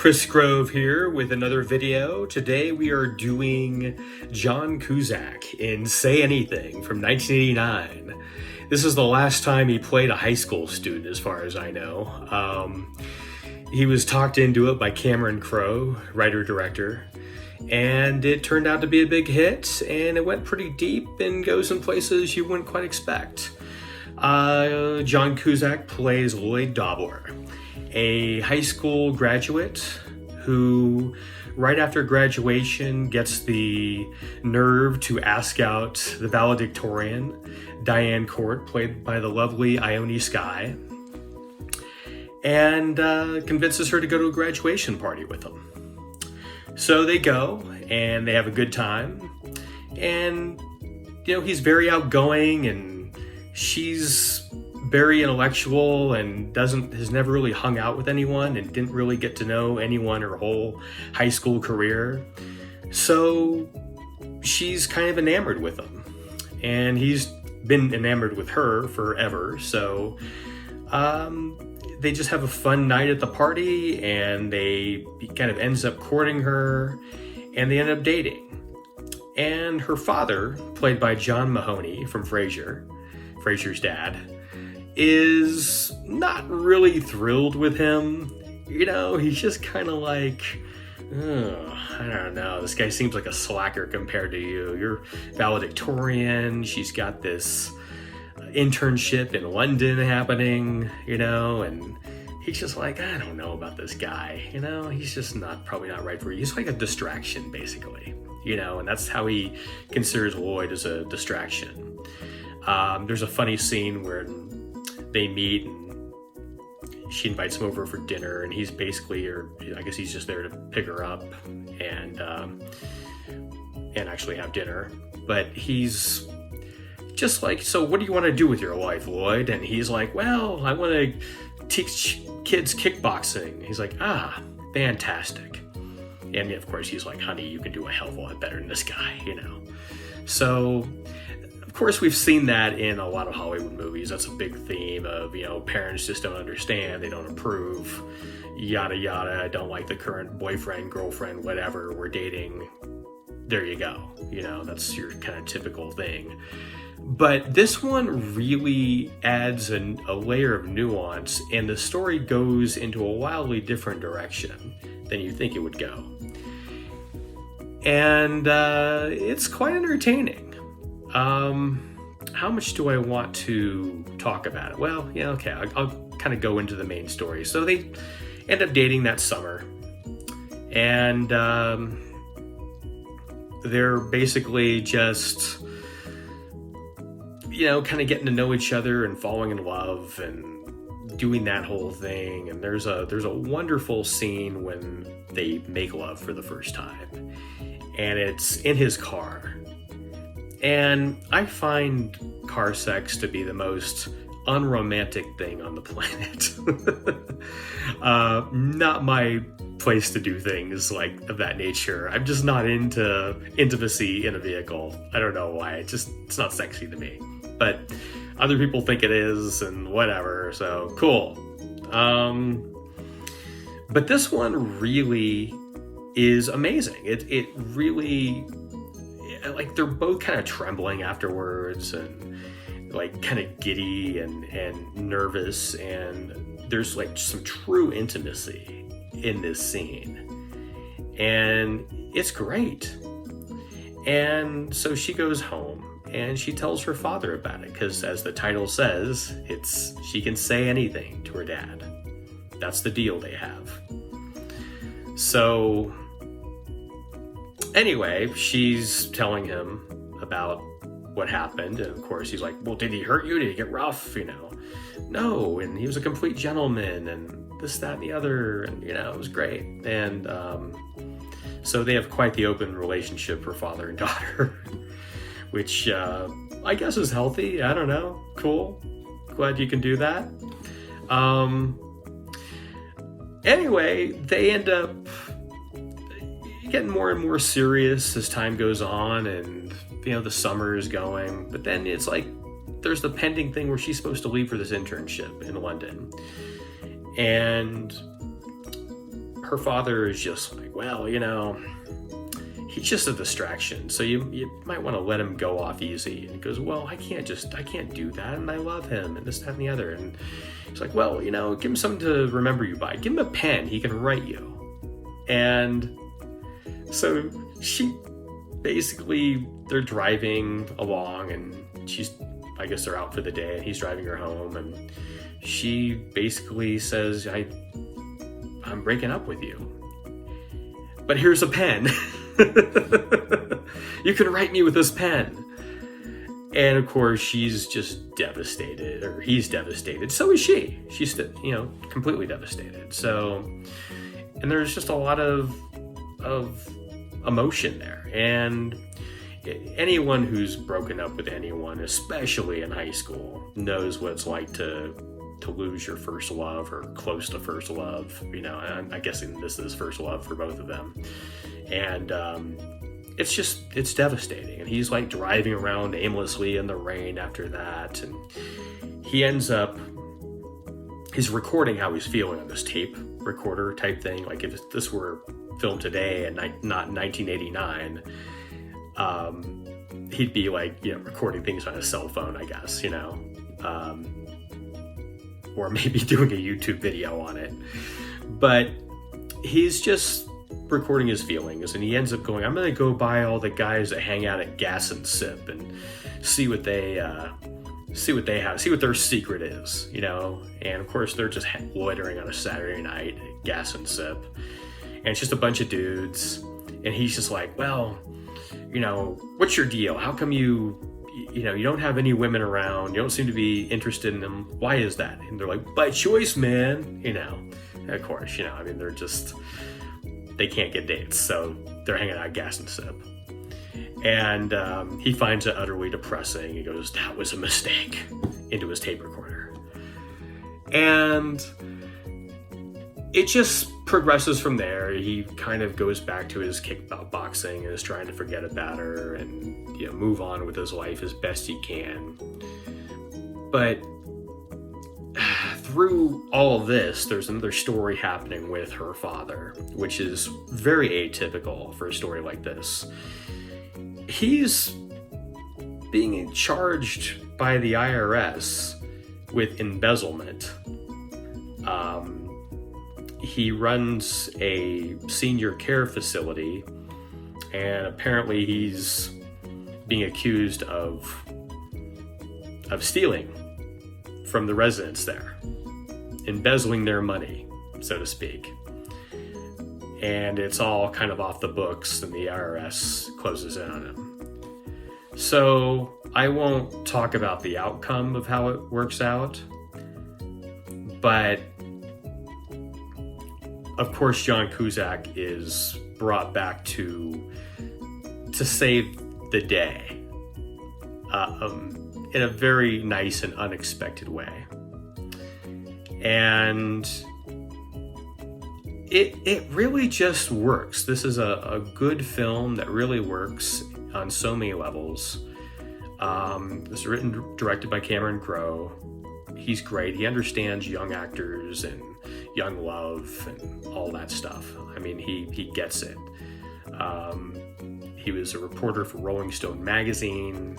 Chris Grove here with another video. Today we are doing John Cusack in Say Anything from 1989. This is the last time he played a high school student as far as I know. He was talked into it by Cameron Crowe, writer-director, and it turned out to be a big hit, and it went pretty deep and goes in places you wouldn't quite expect. John Cusack plays Lloyd Dobler, a high school graduate who, right after graduation, gets the nerve to ask out the valedictorian, Diane Court, played by the lovely Ione Skye, and convinces her to go to a graduation party with him. So they go, and they have a good time, and, he's very outgoing, and she's very intellectual and has never really hung out with anyone and didn't really get to know anyone her whole high school career. So she's kind of enamored with him, and he's been enamored with her forever. So they just have a fun night at the party, and he kind of ends up courting her, and they end up dating. And her father, played by John Mahoney from Frasier's dad, is not really thrilled with him. He's just kind of like, I don't know, this guy seems like a slacker compared to you. You're valedictorian, she's got this internship in London happening, and he's just like, I don't know about this guy, he's just probably not right for you. He's like a distraction, basically, and that's how he considers Lloyd as a distraction. There's a funny scene where they meet and she invites him over for dinner, and he's basically, or I guess he's just there to pick her up and actually have dinner. But he's just like, so what do you want to do with your life, Lloyd? And he's like, well, I want to teach kids kickboxing. He's like, fantastic. And of course he's like, honey, you can do a hell of a lot better than this guy, So of course, we've seen that in a lot of Hollywood movies. That's a big theme of, parents just don't understand, they don't approve, yada yada, don't like the current boyfriend, girlfriend, whatever, we're dating. There you go. That's your kind of typical thing. But this one really adds a layer of nuance, and the story goes into a wildly different direction than you think it would go. And it's quite entertaining. How much do I want to talk about it? Well, yeah, okay, I'll kind of go into the main story. So they end up dating that summer, and they're basically just, kind of getting to know each other and falling in love and doing that whole thing. And there's a wonderful scene when they make love for the first time, and it's in his car. And I find car sex to be the most unromantic thing on the planet. Not my place to do things like of that nature. I'm just not into intimacy in a vehicle. I don't know why. It's not sexy to me. But other people think it is, and whatever. So cool. But this one really is amazing. It really, like, they're both kind of trembling afterwards and like kind of giddy and nervous, and there's like some true intimacy in this scene, and it's great. And so she goes home and she tells her father about it, because as the title says, she can say anything to her dad. That's the deal they have. So anyway, she's telling him about what happened, and of course he's like, well, did he hurt you? Did he get rough? No, and he was a complete gentleman, and this, that, and the other, and it was great. And so they have quite the open relationship for father and daughter, which I guess is healthy. I don't know. Cool. Glad you can do that. Anyway, they end up getting more and more serious as time goes on, and the summer is going, but then it's like there's the pending thing where she's supposed to leave for this internship in London, and her father is just like, well, he's just a distraction, so you might want to let him go off easy. And he goes, well, I can't do that, and I love him, and this, that, and the other. And he's like, well, give him something to remember you by. Give him a pen, he can write you. And so she basically, they're driving along, and I guess they're out for the day, and he's driving her home, and she basically says, I'm breaking up with you, but here's a pen. You can write me with this pen. And of course, she's just devastated, or he's devastated. So is she. She's, completely devastated. So, and there's just a lot of emotion there. And anyone who's broken up with anyone, especially in high school, knows what it's like to lose your first love, or close to first love. I'm guessing this is first love for both of them. And it's devastating. And he's like driving around aimlessly in the rain after that. And he ends up, he's recording how he's feeling on this tape recorder type thing. Like if this were filmed today and not 1989, he'd be like, recording things on his cell phone, I guess, or maybe doing a YouTube video on it. But he's just recording his feelings, and he ends up going, I'm going to go by all the guys that hang out at Gas and Sip and see what they have, see what their secret is, And of course, they're just loitering on a Saturday night at Gas and Sip, and it's just a bunch of dudes, and he's just like, well, what's your deal? How come you don't have any women around? You don't seem to be interested in them. Why is that? And they're like, by choice, man. Of course, they're just, they can't get dates, so they're hanging out at Gas and Sip. And he finds it utterly depressing. He goes, that was a mistake, into his tape recorder. And it just progresses from there. He kind of goes back to his kickboxing and is trying to forget about her and move on with his life as best he can. But through all of this, there's another story happening with her father, which is very atypical for a story like this. He's being charged by the IRS with embezzlement. He runs a senior care facility, and apparently he's being accused of stealing from the residents there, embezzling their money, so to speak. And it's all kind of off the books, and the IRS closes in on him. So I won't talk about the outcome of how it works out, but of course, John Cusack is brought back to save the day in a very nice and unexpected way. And it really just works. This is a good film that really works on so many levels. It's written, directed by Cameron Crowe. He's great. He understands young actors and young love and all that stuff. I mean, he gets it. He was a reporter for Rolling Stone magazine.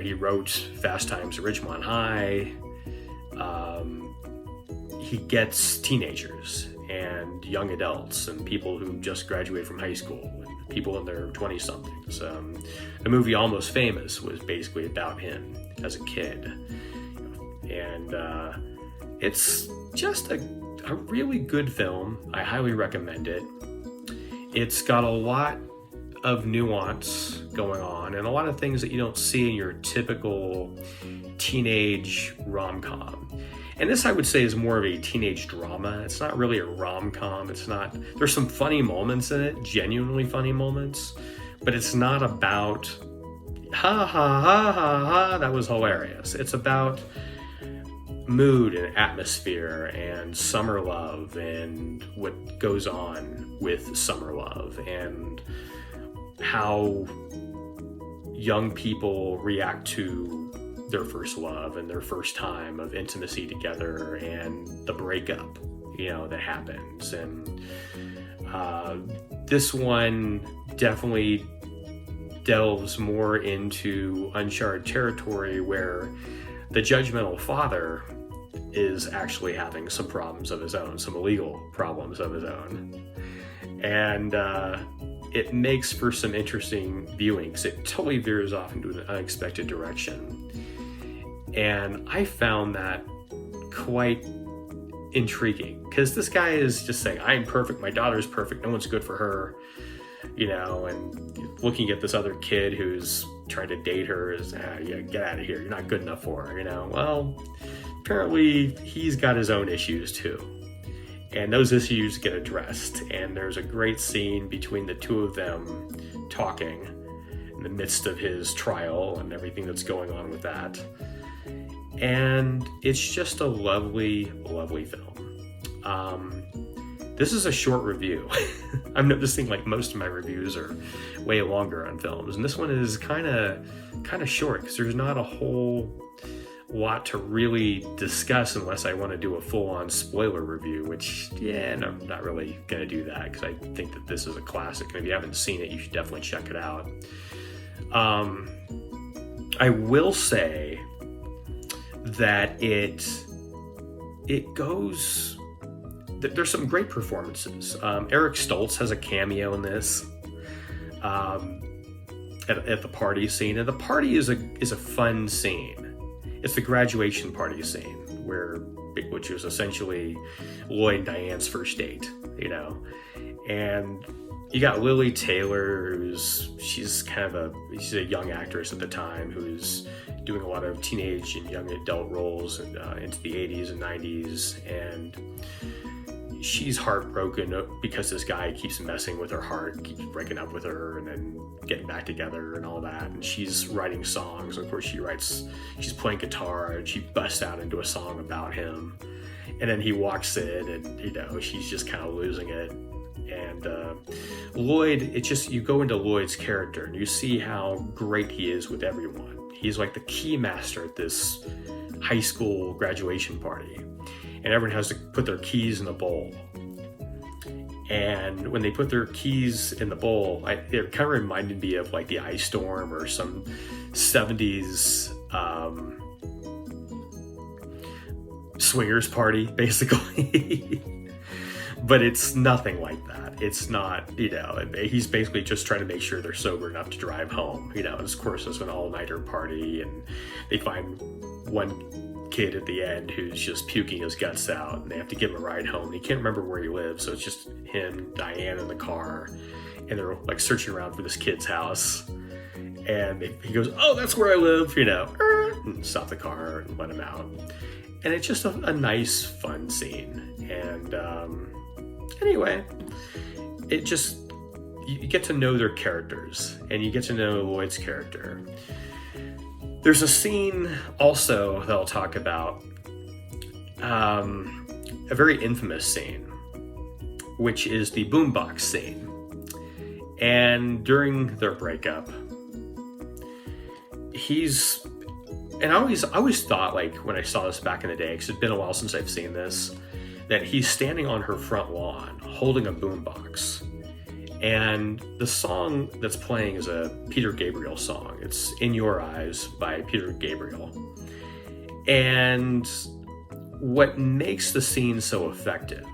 He wrote Fast Times at Ridgemont High. He gets teenagers and young adults and people who just graduated from high school and people in their 20-somethings. The movie Almost Famous was basically about him as a kid. And it's just a really good film. I highly recommend it. It's got a lot of nuance going on and a lot of things that you don't see in your typical teenage rom-com. And this, I would say, is more of a teenage drama. It's not really a rom-com. There's some funny moments in it, genuinely funny moments, but it's not about ha ha ha ha ha, that was hilarious. It's about mood and atmosphere and summer love and what goes on with summer love and how young people react to their first love and their first time of intimacy together and the breakup that happens. And this one definitely delves more into uncharted territory, where the judgmental father is actually having some problems of his own, some illegal problems of his own. And it makes for some interesting viewings. It totally veers off into an unexpected direction. And I found that quite intriguing, because this guy is just saying, I'm perfect, my daughter's perfect, no one's good for her, and looking at this other kid who's trying to date her is, yeah, get out of here, you're not good enough for her, Well, apparently he's got his own issues too. And those issues get addressed. And there's a great scene between the two of them talking in the midst of his trial and everything that's going on with that. And it's just a lovely, lovely film. This is a short review. I'm noticing like most of my reviews are way longer on films, and this one is kind of short, because there's not a whole lot to really discuss unless I want to do a full-on spoiler review, which, no, I'm not really going to do that, because I think that this is a classic, and if you haven't seen it, you should definitely check it out. I will say that it goes... There's some great performances. Eric Stoltz has a cameo in this at the party scene, and the party is a fun scene. It's the graduation party scene, which was essentially Lloyd and Diane's first date, and you got Lily Taylor, she's a young actress at the time, who's doing a lot of teenage and young adult roles into the 80s and 90s, and she's heartbroken because this guy keeps messing with her heart, keeps breaking up with her and then getting back together and all that. And she's writing songs. Of course, she's playing guitar, and she busts out into a song about him. And then he walks in, and, she's just kind of losing it. And Lloyd, you go into Lloyd's character, and you see how great he is with everyone. He's like the key master at this high school graduation party. And everyone has to put their keys in a bowl. And when they put their keys in the bowl, it kind of reminded me of like the Ice Storm or some 70s swingers party, basically. But it's nothing like that. It's not, he's basically just trying to make sure they're sober enough to drive home. And of course, it's an all-nighter party, and they find one kid at the end who's just puking his guts out, and they have to give him a ride home. He can't remember where he lives, so it's just him, Diane in the car, and they're like searching around for this kid's house, and he goes, oh, that's where I live, and stop the car and let him out. And it's just a nice, fun scene. And anyway, it just, you get to know their characters, and you get to know Lloyd's character. There's a scene also that I'll talk about, a very infamous scene, which is the boombox scene. And during their breakup, and I always thought, like, when I saw this back in the day, because it's been a while since I've seen this, that he's standing on her front lawn holding a boombox. And the song that's playing is a Peter Gabriel song. It's In Your Eyes by Peter Gabriel. And what makes the scene so effective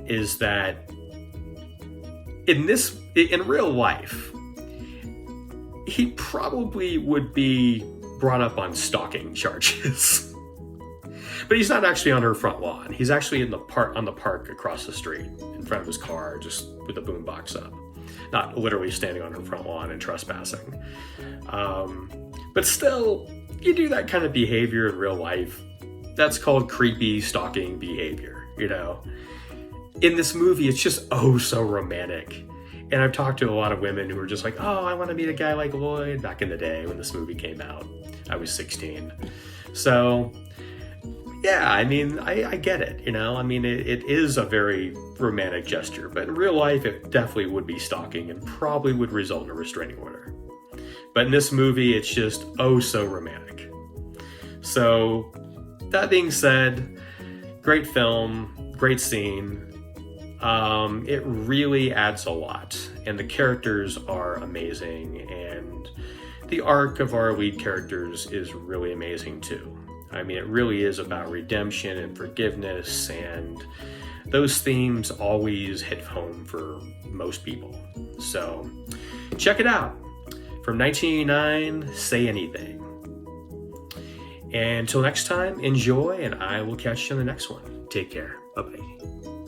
is that in real life, he probably would be brought up on stalking charges. But he's not actually on her front lawn. He's actually on the park across the street in front of his car, just with a boombox up. Not literally standing on her front lawn and trespassing. But still, you do that kind of behavior in real life. That's called creepy stalking behavior, In this movie, it's just so romantic. And I've talked to a lot of women who are just like, oh, I want to meet a guy like Lloyd, back in the day when this movie came out. I was 16. So... yeah, I mean, I get it, I mean, it is a very romantic gesture, but in real life, it definitely would be stalking and probably would result in a restraining order. But in this movie, it's just so romantic. So, that being said, great film, great scene. It really adds a lot, and the characters are amazing, and the arc of our lead characters is really amazing too. I mean, it really is about redemption and forgiveness, and those themes always hit home for most people. So check it out. From 1989, Say Anything. And until next time, enjoy, and I will catch you on the next one. Take care. Bye-bye.